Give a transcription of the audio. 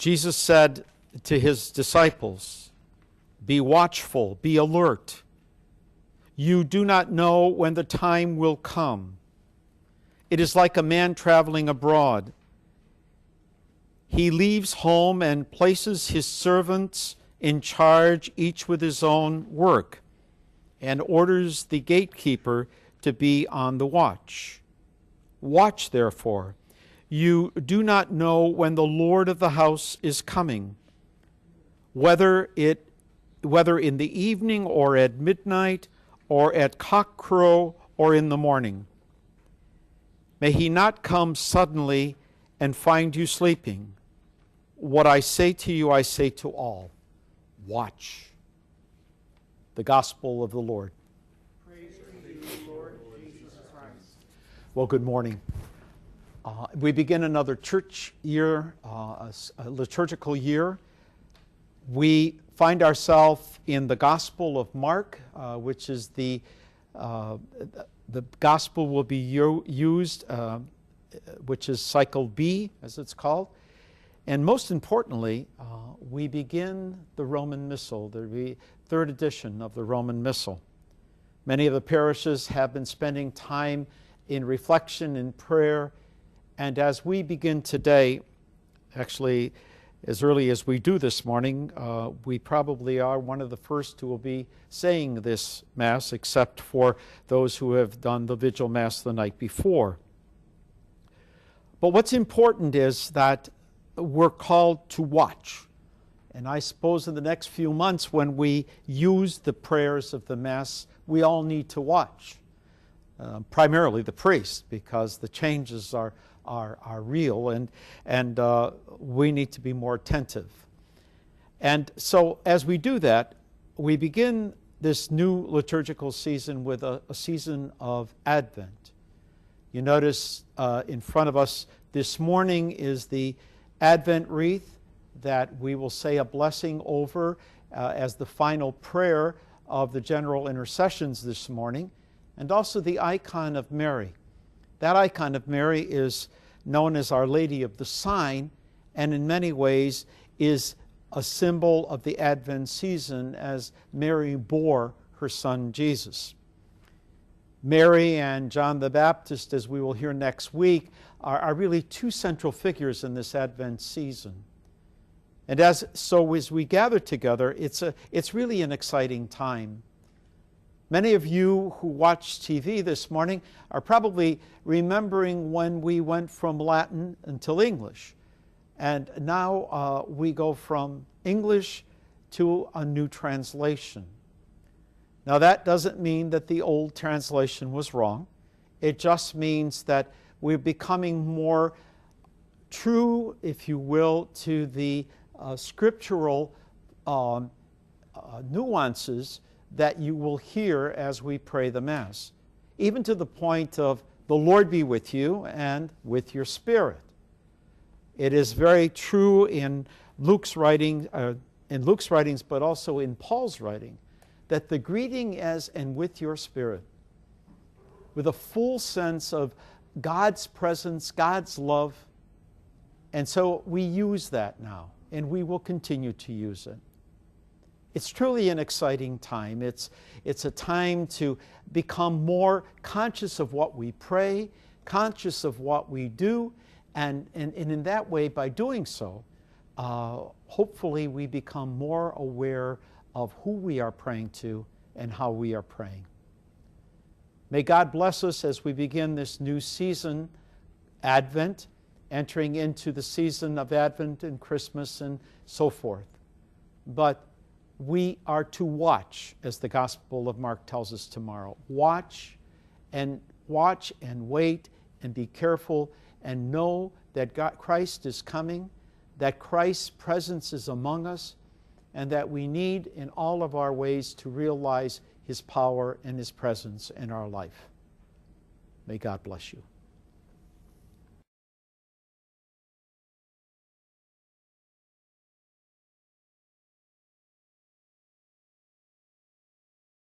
Jesus said to his disciples, "Be watchful, be alert. You do not know when the time will come. It is like a man traveling abroad. He leaves home and places his servants in charge, each with his own work, and orders the gatekeeper to be on the watch. Watch, therefore. You do not know when the Lord of the house is coming, whether in the evening or at midnight or at cockcrow or in the morning. May he not come suddenly and find you sleeping. What I say to you, I say to all. Watch." The Gospel of the Lord. Praise to you, Lord Jesus Christ. Well, good morning. We begin another church year, a liturgical year. We find ourselves in the Gospel of Mark, which is the Gospel will be used, which is cycle B, as it's called. And most importantly, we begin the Roman Missal, the third edition of the Roman Missal. Many of the parishes have been spending time in reflection, in prayer, and as we begin today, actually as early as we do this morning, we probably are one of the first who will be saying this Mass, except for those who have done the Vigil Mass the night before. But what's important is that we're called to watch. And I suppose in the next few months when we use the prayers of the Mass, we all need to watch. Primarily the priest, because the changes are real and we need to be more attentive. And so as we do that, we begin this new liturgical season with a season of Advent. You notice in front of us this morning is the Advent wreath that we will say a blessing over as the final prayer of the general intercessions this morning, and also the icon of Mary. That icon of Mary is known as Our Lady of the Sign, and in many ways is a symbol of the Advent season as Mary bore her son Jesus. Mary and John the Baptist, as we will hear next week, are really two central figures in this Advent season. And as we gather together, it's really an exciting time. Many of you who watched TV this morning are probably remembering when we went from Latin until English. And now we go from English to a new translation. Now that doesn't mean that the old translation was wrong. It just means that we're becoming more true, if you will, to the scriptural nuances that you will hear as we pray the Mass, even to the point of the Lord be with you and with your spirit. It is very true in Luke's writings, but also in Paul's writing, that the greeting is "and with your spirit," with a full sense of God's presence, God's love. And so we use that now, and we will continue to use it. It's truly an exciting time. It's a time to become more conscious of what we pray, conscious of what we do, and in that way, by doing so, hopefully we become more aware of who we are praying to and how we are praying. May God bless us as we begin this new season, Advent, entering into the season of Advent and Christmas and so forth. But we are to watch, as the Gospel of Mark tells us tomorrow. Watch and wait and be careful and know that Christ is coming, that Christ's presence is among us, and that we need in all of our ways to realize His power and His presence in our life. May God bless you.